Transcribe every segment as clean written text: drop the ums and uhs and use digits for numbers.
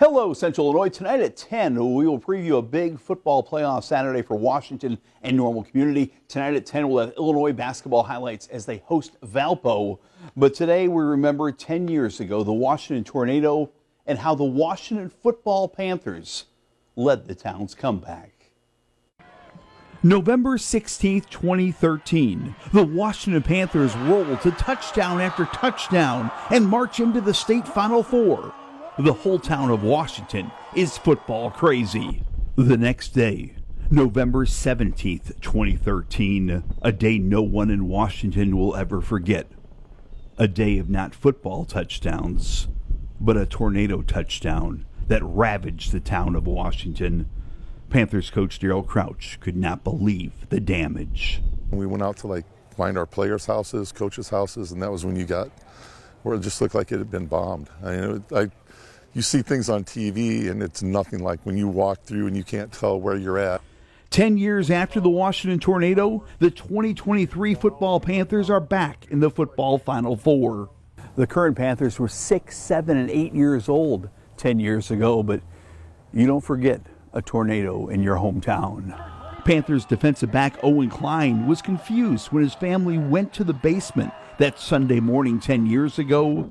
Hello, Central Illinois. Tonight at 10, we will preview a big football playoff Saturday for Washington and Normal Community. Tonight at 10, we'll have Illinois basketball highlights as they host Valpo. But today, we remember 10 years ago, the Washington tornado and how the Washington football Panthers led the town's comeback. November 16th, 2013, the Washington Panthers roll to touchdown after touchdown and march into the state Final Four. The whole town of Washington is football crazy. The next day, November 17th, 2013, a day no one in Washington will ever forget. A day of not football touchdowns, but a tornado touchdown that ravaged the town of Washington. Panthers coach Darryl Crouch could not believe the damage. We went out to find our players' houses, coaches' houses, and that was when you got where it just looked like it had been bombed. You see things on TV, and it's nothing like when you walk through and you can't tell where you're at. 10 years after the Washington tornado, the 2023 football Panthers are back in the football Final Four. The current Panthers were 6, 7, and 8 years old 10 years ago, but you don't forget a tornado in your hometown. Panthers defensive back Owen Klein was confused when his family went to the basement that Sunday morning 10 years ago.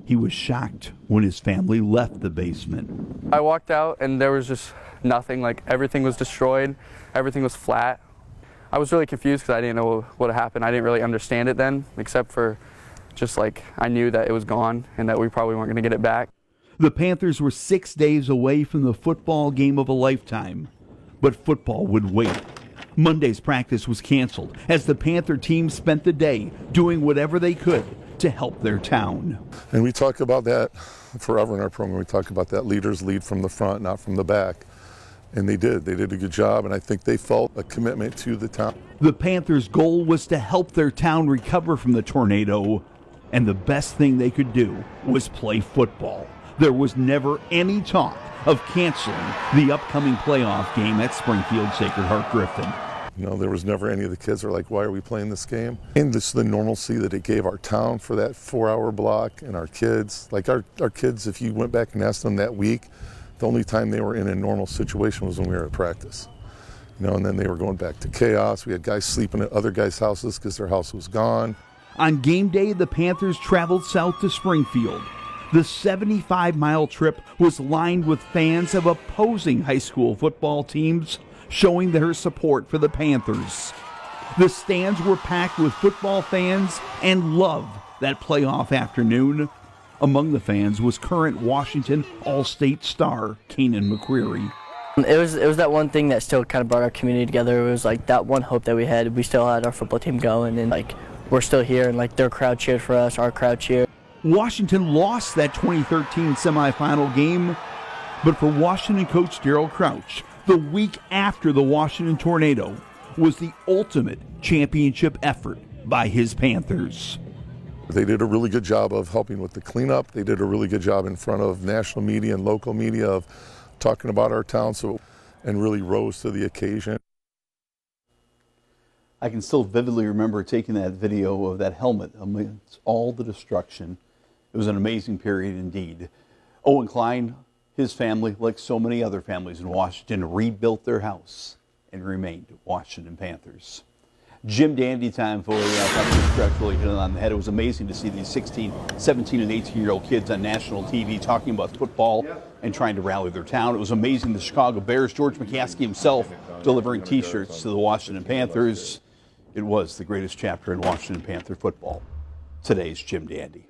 He was shocked when his family left the basement. I walked out and there was just nothing, everything was destroyed, everything was flat. I was really confused because I didn't know what had happened. I didn't really understand it then, except for just I knew that it was gone and that we probably weren't going to get it back. The Panthers were 6 days away from the football game of a lifetime, but football would wait. Monday's practice was canceled as the Panther team spent the day doing whatever they could to help their town. And we talk about that forever in our program. We talk about that leaders lead from the front, not from the back. And they did. They did a good job, and I think they felt a commitment to the town. The Panthers' goal was to help their town recover from the tornado, and the best thing they could do was play football. There was never any talk of canceling the upcoming playoff game at Springfield Sacred Heart Griffin. There was never any of the kids are like, why are we playing this game? And this is the normalcy that it gave our town for that 4-hour block, and our kids. Our kids, if you went back and asked them that week, the only time they were in a normal situation was when we were at practice. And then they were going back to chaos. We had guys sleeping at other guys' houses because their house was gone. On game day, the Panthers traveled south to Springfield. The 75-mile trip was lined with fans of opposing high school football teams showing their support for the Panthers. The stands were packed with football fans and love that playoff afternoon. Among the fans was current Washington All-State star Kanan McCreary. It was that one thing that still kind of brought our community together. It was that one hope that we had. We still had our football team going, and we're still here, and their crowd cheered for us, our crowd cheered. Washington lost that 2013 semifinal game, but for Washington coach Darryl Crouch, the week after the Washington tornado was the ultimate championship effort by his Panthers. They did a really good job of helping with the cleanup. They did a really good job in front of national media and local media of talking about our town, and really rose to the occasion. I can still vividly remember taking that video of that helmet amidst all the destruction. It was an amazing period indeed. Owen Klein, his family, like so many other families in Washington, rebuilt their house and remained Washington Panthers. Jim Dandy time for you. I thought this stretch really hit it on the head. It was amazing to see these 16, 17, and 18-year-old kids on national TV talking about football and trying to rally their town. It was amazing the Chicago Bears, George McCaskey himself, delivering T-shirts to the Washington Panthers. It was the greatest chapter in Washington Panther football. Today's Jim Dandy.